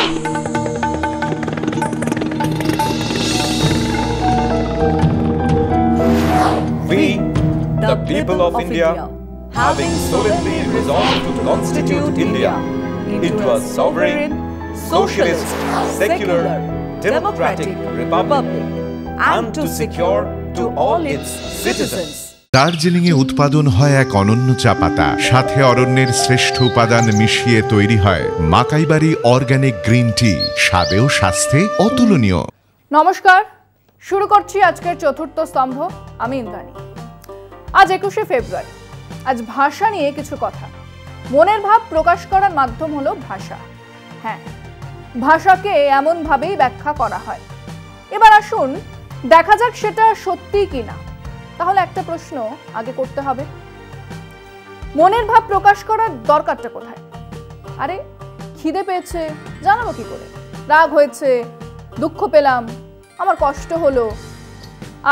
We, the people of India, having solemnly resolved to constitute India into a sovereign, socialist, secular, democratic republic and to secure to all its citizens Darjeeling এ উৎপাদন হয় এক অনন্য চা পাতা, সাথে অরণ্যের শ্রেষ্ঠ উপাদান মিশিয়ে তৈরি হয় মাকাইবাড়ি অর্গানিক গ্রিন টি, স্বাদেও স্বাস্থ্যে অতুলনীয়। নমস্কার, শুরু করছি আজকের চতুর্থ স্তম্ভ। আমি ইন্দ্রাণী। আজ 21শে ফেব্রুয়ারি। আজ ভাষা নিয়ে কিছু কথা। মনের ভাব প্রকাশ করার মাধ্যম হলো ভাষা। হ্যাঁ, ভাষাকে এমন ভাবেই ব্যাখ্যা করা হয়। এবার আসুন দেখা যাক সেটা সত্যি কিনা। তাহলে একটা প্রশ্ন আগে করতে হবে, মনের ভাব প্রকাশ করার দরকারটা কোথায়? আরে খিদে পেয়েছে, জানাবো কি করে? রাগ হয়েছে, দুঃখ পেলাম, আমার কষ্ট হলো,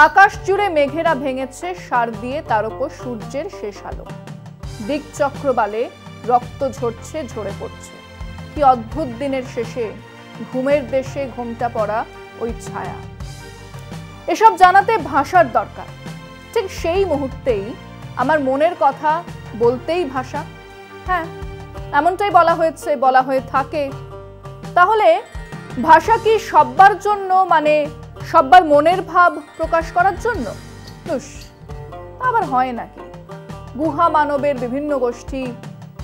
আকাশ জুড়ে মেঘেরা ভেঙেছে সার দিয়ে, তার উপর সূর্যের শেষ আলো, দিক চক্রবালে রক্ত ঝরছে ঝরে পড়ছে, কি অদ্ভুত দিনের শেষে ঘুমের দেশে ঘুমটা পড়া ওই ছায়া। এসব জানাতে ভাষার দরকার। ঠিক সেই মুহূর্তেই আমার মনের কথা বলতেই ভাষা। হ্যাঁ, এমনটাই বলা হয়েছে, বলা হয়ে থাকে। তাহলে ভাষা কি সব্বার জন্য, মানে সব্বার মনের ভাব প্রকাশ করার জন্য? তা আবার হয় নাকি? গুহা মানবের বিভিন্ন গোষ্ঠী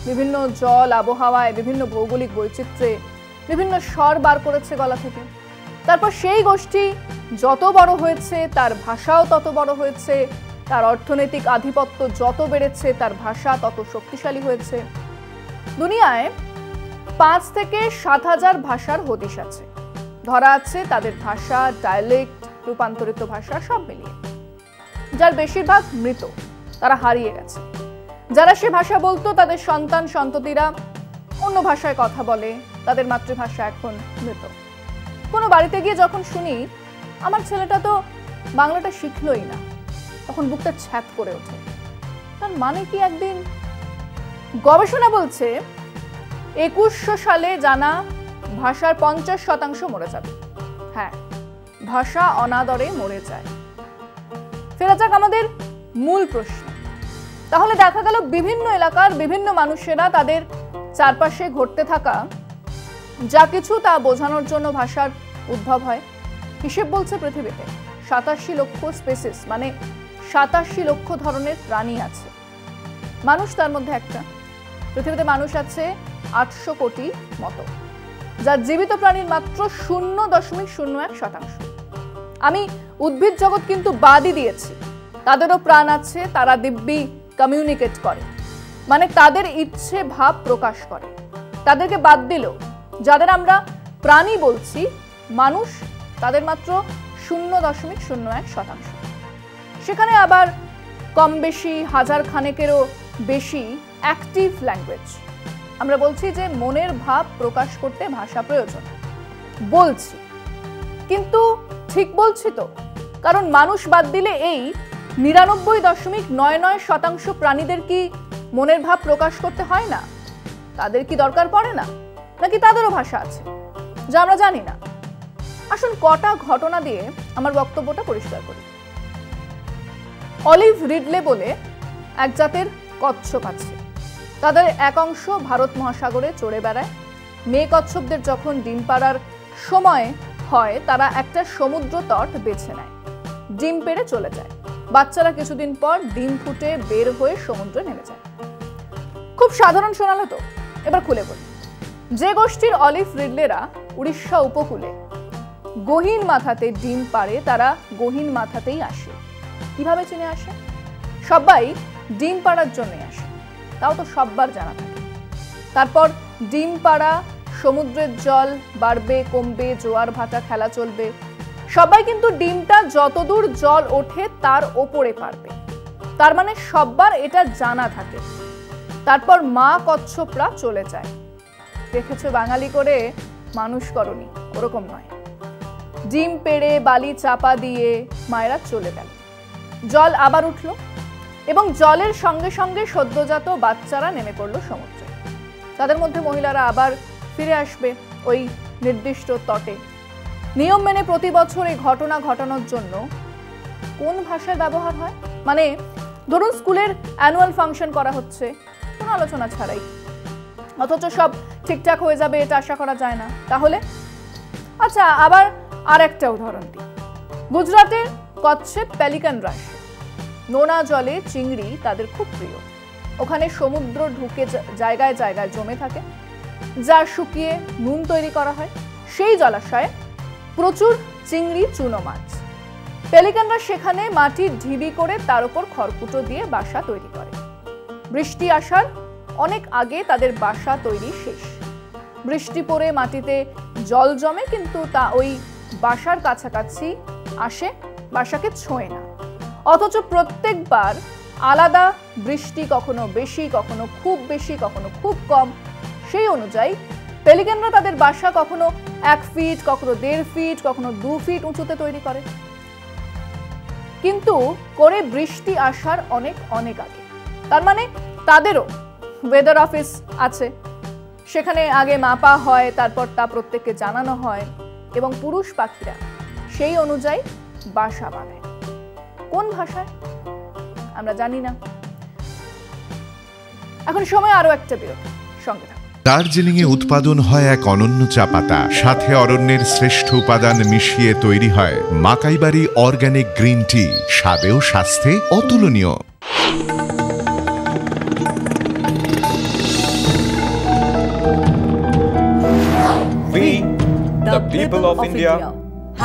বিভিন্ন জল আবহাওয়ায়, বিভিন্ন ভৌগোলিক বৈচিত্র্যে বিভিন্ন স্বর বার করেছে গলা থেকে। তারপর সেই গোষ্ঠী যত বড় হয়েছে তার ভাষাও তত বড় হয়েছে, তার অর্থনৈতিক আধিপত্য যত বেড়েছে তার ভাষা তত শক্তিশালী হয়েছে। দুনিয়ায় 5 থেকে 7,000 ভাষার হদিশ আছে, ধরা আছে তাদের ভাষা, ডায়ালেক্ট, রূপান্তরিত ভাষা সব মিলিয়ে। যার বেশিরভাগ মৃত, তারা হারিয়ে গেছে। যারা সে ভাষা বলতো তাদের সন্তান সন্ততিরা অন্য ভাষায় কথা বলে, তাদের মাতৃভাষা এখন মৃত। কোনো বাড়িতে গিয়ে যখন শুনি আমার ছেলেটা তো বাংলাটা শিখলই না, তখন বুকটা ছ্যাঁত করে ওঠে। তার মানে কি? একদিন গবেষণা বলছে 2100 সালে জানা ভাষার 50% মরে যাবে। হ্যাঁ, ভাষা অনাদরে মরে যায়। ফেরা যাক আমাদের মূল প্রশ্ন। তাহলে দেখা গেল বিভিন্ন এলাকার বিভিন্ন মানুষেরা তাদের চারপাশে ঘটতে থাকা যা কিছু তা বোঝানোর জন্য ভাষার উদ্ভব হয়। হিসেব বলছে পৃথিবীতে 87 লক্ষ স্পেসিস, মানে 87 লক্ষ ধরনের প্রাণী আছে। মানুষ তার মধ্যে একটা। পৃথিবীতে মানুষ আছে 800 কোটি মতো, যা জীবিত প্রাণীর মাত্র 0.01%। আমি উদ্ভিদ জগৎ কিন্তু বাদই দিয়েছি, তাদেরও প্রাণ আছে, তারা দিব্যি কমিউনিকেট করে, মানে তাদের ইচ্ছে ভাব প্রকাশ করে। তাদেরকে বাদ দিলেও যাদের আমরা প্রাণী বলছি মানুষ, তাদের মাত্র 0.01%। সেখানে আবার কম বেশি হাজার খানেকেরও বেশি অ্যাক্টিভ ল্যাঙ্গুয়েজ। আমরা বলছি যে মনের ভাব প্রকাশ করতে ভাষা প্রয়োজন, বলছি, কিন্তু ঠিক বলছি তো? কারণ মানুষ বাদ দিলে এই 99.99% প্রাণীদের কি মনের ভাব প্রকাশ করতে হয় না? তাদের কি দরকার পড়ে না? নাকি তাদেরও ভাষা আছে যা আমরা জানি না? আসুন কটা ঘটনা দিয়ে আমার বক্তব্যটা পরিষ্কার করি। অলিভ রিডলে বলে এক জাতের কচ্ছপ আছে। তাদের এক অংশ ভারত মহাসাগরে চড়ে বেড়ায়। মেয়ে কচ্ছপদের যখন ডিম পাড়ার সময় হয় তারা একটা সমুদ্র তট বেছে নেয়, ডিম পেড়ে চলে যায়। বাচ্চারা কিছুদিন পর ডিম ফুটে বের হয়ে সমুদ্রে নেমে যায়। খুব সাধারণ শোনালো তো? এবার খুলে বলি। যে গোষ্ঠীর অলিভ রিডলেরা উড়িষ্যা উপকূলে গহীন মাথাতে ডিম পাড়ে, তারা গহীন মাথাতেই আসে। কিভাবে চিনে আসে? সবাই ডিম পাড়ার জন্যই আসে, তাও তো সববার জানা থাকে। তারপর ডিম পাড়া, সমুদ্রের জল বাড়বে কমবে, জোয়ার ভাটা খেলা চলবে। সবাই কিন্তু ডিমটা যতদূর জল ওঠে তার ওপরে পারবে, তার মানে সববার এটা জানা থাকে। তারপর মা কচ্ছপরা চলে যায়। দেখেছো বাঙালি করে মানুষ করনি, ওরকম নয়। ডিম পেড়ে বালি চাপা দিয়ে মায়েরা চলে গেল। জল আবার উঠল এবং জলের সঙ্গে সঙ্গে সদ্যজাত বাচ্চারা নেমে পড়লো সমুদ্রে। তাদের মধ্যে মহিলারা আবার ফিরে আসবে ওই নির্দিষ্ট তটে নিয়ম মেনে প্রতি বছর এই ঘটনা ঘটানোর জন্য কোন ভাষার ব্যবহার হয়? মানে ধরুন স্কুলের অ্যানুয়াল ফাংশন করা হচ্ছে কোনো আলোচনা ছাড়াই, অথচ সব ঠিকঠাক হয়ে যাবে এটা আশা করা যায় না। তাহলে আচ্ছা, আবার আর একটা উদাহরণ দিই। গুজরাটের কচ্ছে পেলিকান রাশ, নোনা জলে চিংড়ি তাদের খুব প্রিয়। ওখানে সমুদ্র ঢুকে জায়গায় জায়গায় জমে থাকে, যা শুকিয়ে নুন তৈরি করা হয়। সেই জলাশয়ে প্রচুর চিংড়ি, চুনো মাছ। পেলিকানরা সেখানে মাটির ঢিবি করে তার উপর খড়কুটো দিয়ে বাসা তৈরি করে। বৃষ্টি আসার অনেক আগে তাদের বাসা তৈরি শেষ। বৃষ্টি পড়ে মাটিতে জল জমে, কিন্তু তা ওই বাসার কাছাকাছি আসে, বাসাকে ছোঁয় না। অথচ প্রত্যেকবার আলাদা বৃষ্টি, কখনো বেশি, কখনো খুব বেশি, কখনো খুব কম। সেই অনুযায়ী পেলিকানরা তাদের বাসা কখনো 1 ফিট, কখনো 1.5 ফিট, কখনো 2 ফিট উঁচুতে তৈরি করে, কিন্তু করে বৃষ্টি আসার অনেক অনেক আগে। তার মানে তাদেরও ওয়েদার অফিস আছে, সেখানে আগে মাপা হয়, তারপর তা প্রত্যেককে জানানো হয় এবং পুরুষ পাখিরা সেই অনুযায়ী বাসা বাঁধে। কোন ভাষায় আমরা জানি না। এখন সময় আরো একটা বিরতি, সঙ্গে থাকুন। দার্জিলিংয়ে উৎপাদন হয় এক অনন্য চা পাতা, সাথে অরণ্যের শ্রেষ্ঠ উপাদান মিশিয়ে তৈরি হয় মাকাইবাড়ি অর্গানিক গ্রিন টি, স্বাদে ও স্বাস্থ্যে অতুলনীয়। We, the people of India,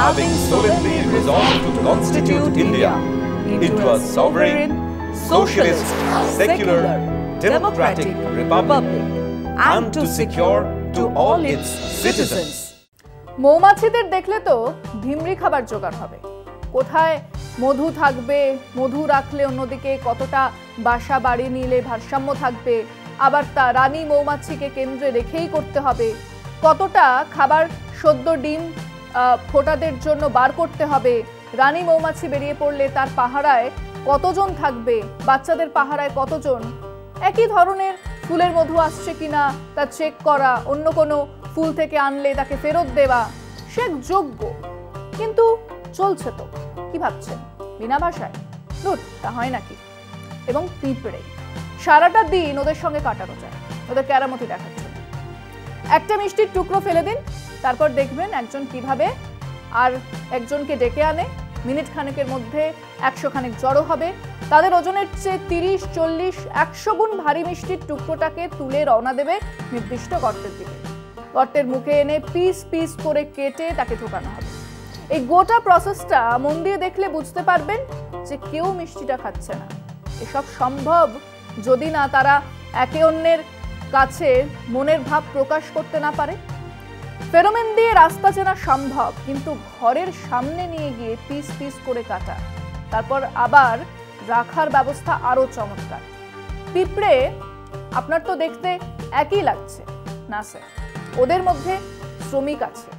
having solemnly resolved to constitute India into a sovereign, socialist, secular, democratic republic, and to secure to all its citizens. মৌমাছিদের দেখলে তো ভিমরি খাবার জোগাড় হবে। কোথায় মধু থাকবে, মধু রাখলে অন্যদিকে কতটা বাসা বাড়ি নিলে ভারসাম্য থাকবে, আবার তা রানী মৌমাছিকে কেন্দ্রে রেখেই করতে হবে। কতটা খাবার সদ্য ডিম ফোটাদের জন্য বার করতে হবে, রানী মৌমাছি বেরিয়ে পড়লে তার পাহারায় কতজন থাকবে, বাচ্চাদের পাহারায় কতজন, একই ধরনের ফুলের মধু আসছে কিনা তা চেক করা, অন্য কোনো ফুল থেকে আনলে তাকে ফেরত দেওয়া, সে যোগ্য। কিন্তু চলছে তো, কি ভাবছেন বিনা ভাষায়? দুধ তা হয় নাকি? এবং পিঁপড়ে সারাটা দিন ওদের সঙ্গে কাটানো যায়, ওদের কেরামতি দেখার জন্য। একটা মিষ্টির টুকরো ফেলে দিন, তারপর দেখবেন একজন কিভাবে আর একজনকে ডেকে আনে। মিনিট খানেকের মধ্যে 100 খানেক জড়ো হবে। তাদের ওজনের চেয়ে 30, 40, 100 গুণ ভারী মিষ্টির টুকরোটাকে তুলে রওনা দেবে নির্দিষ্ট গর্তের দিকে। গর্তের মুখে এনে পিস পিস করে কেটে তাকে ঢোকানো হবে। এই গোটা প্রসেসটা মন দিয়ে দেখলে বুঝতে পারবেন যে কেউ মিষ্টিটা খাচ্ছে না। এসব সম্ভব যদি না তারা একে অন্যের কাছে মনের ভাব প্রকাশ করতে না পারে। ফেরোমেন দিয়ে রাস্তা চেনা সম্ভব, কিন্তু ঘরের সামনে নিয়ে গিয়ে পিস পিস করে কাটা, তারপর আবার রাখার ব্যবস্থা আরো চমৎকার। পিঁপড়ে আপনার তো দেখতে একই লাগছে না স্যার, ওদের মধ্যে শ্রমিক আছে,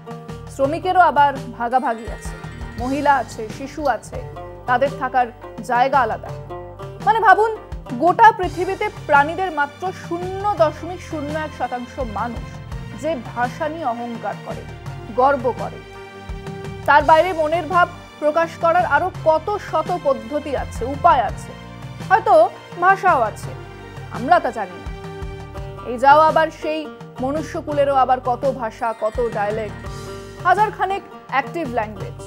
শ্রমিকেরও আবার ভাগাভাগি আছে, মহিলা আছে, শিশু আছে, তাদের থাকার জায়গা আলাদা। মানে ভাবুন, গোটা পৃথিবীতে প্রাণীদের মাত্র 0.01% মানুষ যে ভাষা নিয়ে অহংকার করে, গর্ব করে। তার বাইরে মনের ভাব প্রকাশ করার আরো কত শত পদ্ধতি আছে, উপায় আছে, হয়তো ভাষাও আছে, আমরা তা জানি না। এই যাও আবার সেই মনুষ্যকুলেরও আবার কত ভাষা, কত ডায়ালেক্ট, 1000 খানেক অ্যাক্টিভ ল্যাঙ্গুয়েজ।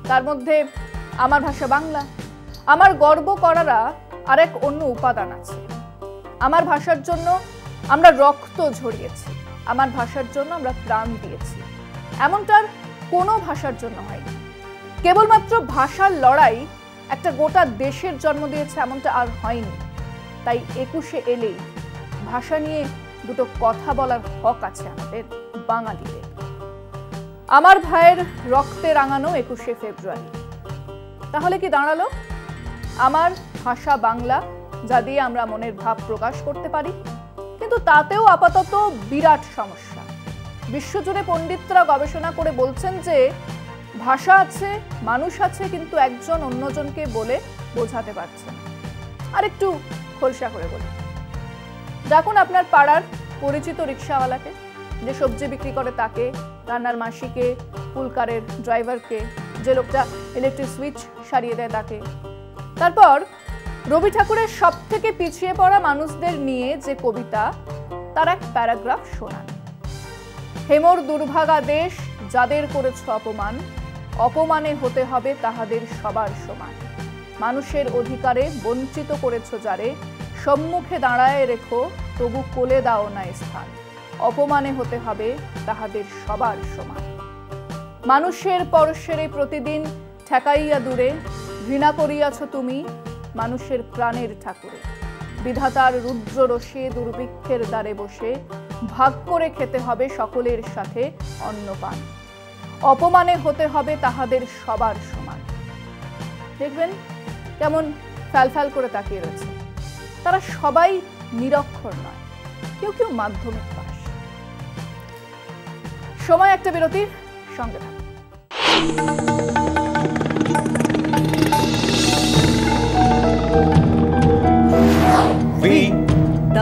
তার মধ্যে আমার ভাষা বাংলা। আমার গর্ব করারা আরেক অন্য উপাদান আছে। আমার ভাষার জন্য আমরা রক্ত ঝরিয়েছি, আমার ভাষার জন্য আমরা প্রাণ দিয়েছি। এমনটার কোনো ভাষার জন্য হয়নি। কেবলমাত্র ভাষার লড়াই একটা গোটা দেশের জন্ম দিয়েছে, এমনটা আর হয়নি। তাই 21শে এলেই ভাষা নিয়ে দুটো কথা বলার হক আছে আমাদের বাঙালিদের। আমার ভাইয়ের রক্তে রাঙানো 21শে ফেব্রুয়ারি। তাহলে কি দাঁড়ালো? আমার ভাষা বাংলা, যা দিয়ে আমরা মনের ভাব প্রকাশ করতে পারি, কিন্তু তাতেও আপাতত বিরাট সমস্যা। বিশ্বজুড়ে পণ্ডিতরা গবেষণা করে বলছেন যে ভাষা আছে, মানুষ আছে, কিন্তু একজন অন্যজনকে বলে বোঝাতে পারছে না। আর একটু খোলসা করে বলি, ডাকুন আপনার পাড়ার পরিচিত রিক্সাওয়ালাকে, যে সবজি বিক্রি করে তাকে, রান্নার মাসিকে, পুলকারের ড্রাইভারকে, যে লোকটা ইলেকট্রিক সুইচ সারিয়ে দেয় তাকে। তারপর রবি ঠাকুরের সব থেকে পিছিয়ে পড়া মানুষদের নিয়ে যে কবিতা, তার এক প্যারাগ্রাফ শোনান। হেমর দুর্ভাগা দেশ, যাদের করেছ অপমান, অপমানে হতে হবে তাহাদের সবার সমান। মানুষের অধিকারে বঞ্চিত করেছ যারে, সম্মুখে দাঁড়ায় রেখো তবু কোলে দাও না স্থান। অপমানে হতে হবে তাহাদের সবার সমান। মানুষের পরশেরে প্রতিদিন ঠেকাইয়া দূরে, ঘৃণা করিয়াছ তুমি মানুষের প্রাণের ঠাকুরে। বিধাতার রুদ্র রোষে দুর্ভিক্ষের দ্বারে বসে, ভাগ করে খেতে হবে সকলের সাথে অন্নপান। অপমানে হতে হবে তাহাদের সবার সমান। দেখবেন কেমন ফ্যালফ্যাল করে তাকিয়ে রয়েছে। তারা সবাই নিরক্ষর নয়, কেউ কেউ মাধ্যমিক পাস। সময় একটা বিরতির, সঙ্গে থাকুন। We,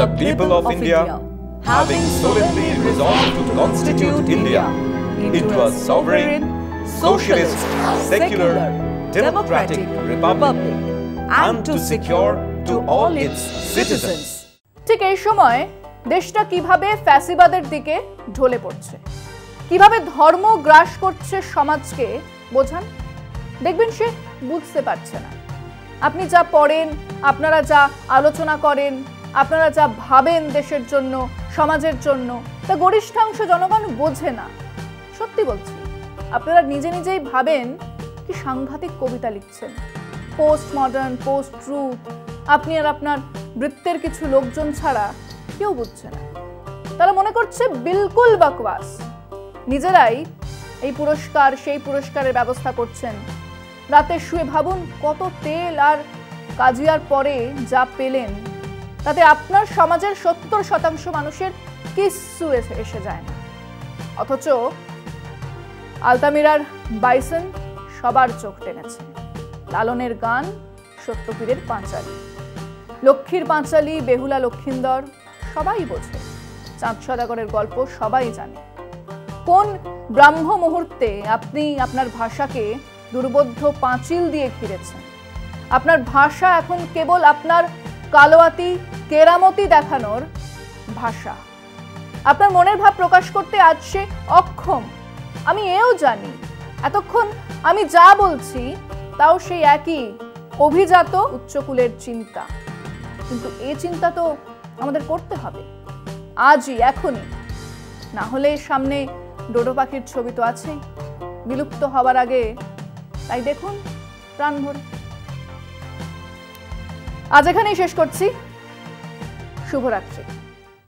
the people of India, having solemnly resolved to constitute India into a sovereign, socialist, secular, democratic republic, and to secure to all its citizens. ঠিক এই সময় দেশটা কিভাবে ফ্যাসিবাদের দিকে ঢলে পড়ছে, কিভাবে ধর্ম গ্রাস করছে সমাজকে বোঝান। দেখবেন সে বুঝতে পারছে না। আপনি যা পড়েন, আপনারা যা আলোচনা করেন, আপনারা যা ভাবেন দেশের জন্য, সমাজের জন্য, তা গরিষ্ঠাংশ জনগণ বোঝে না। সত্যি বলছি, আপনারা নিজে নিজেই ভাবেন কি সাংঘাতিক কবিতা লিখছেন, পোস্ট মডার্ন, পোস্ট ট্রুথ। আপনি আর আপনার বৃত্তের কিছু লোকজন ছাড়া কেউ বুঝছে না। তারা মনে করছে বিলকুল বকওয়াস। নিজেরাই এই পুরস্কার সেই পুরস্কারের ব্যবস্থা করছেন। রাতে শুয়ে ভাবুন কত তেল আর কাজিয়ার পরে যা পেলেন, তাতে আপনার সমাজের 70% মানুষের কিচ্ছু এসে যায় না। অথচ আলতামিরার বাইসন সবার চোখ টেনেছে। লালনের গান সত্যপীরের পাঁচালী, লক্ষ্মীর পাঁচালী, বেহুলা লক্ষিন্দর সবাই বোঝে। চাঁদ সদাগরের গল্প সবাই জানে। কোন ব্রাহ্ম মুহূর্তে আপনি আপনার ভাষাকে দুর্বোধ্য পাঁচিল দিয়ে ঘিরেছেন। আপনার ভাষা এখন কেবল আপনার কালোয়াতি কেরামতি দেখানোর ভাষা। আপনার মনের ভাব প্রকাশ করতে আজ সে অক্ষম। আমি এও জানি, এতক্ষণ আমি যা বলছি তাও সেই একই অভিজাত উচ্চকুলের চিন্তা। কিন্তু এই চিন্তা তো আমাদের করতে হবে আজই, এখনই। না হলে সামনে ডোডো পাখির ছবি তো আছেই, বিলুপ্ত হবার আগে। তাই দেখুন প্রাণ ভরে। আজ এখানেই শেষ করছি। শুভরাত্রি।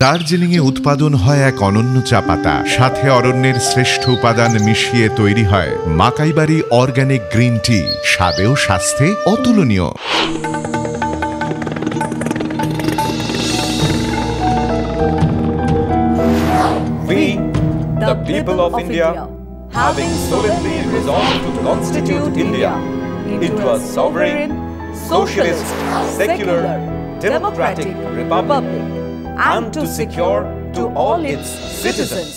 দার্জিলিংয়ে উৎপাদন হয় এক অনন্য চা পাতা, সাথে অরণ্যের শ্রেষ্ঠ উপাদান মিশিয়ে তৈরি হয় মাকাইবাড়ি অর্গানিক গ্রিন টি, স্বাদেও স্বাস্থ্যে অতুলনীয়। We, the people of India, having solemnly resolved to constitute India into a sovereign, socialist, secular, democratic republic, and to secure to all its citizens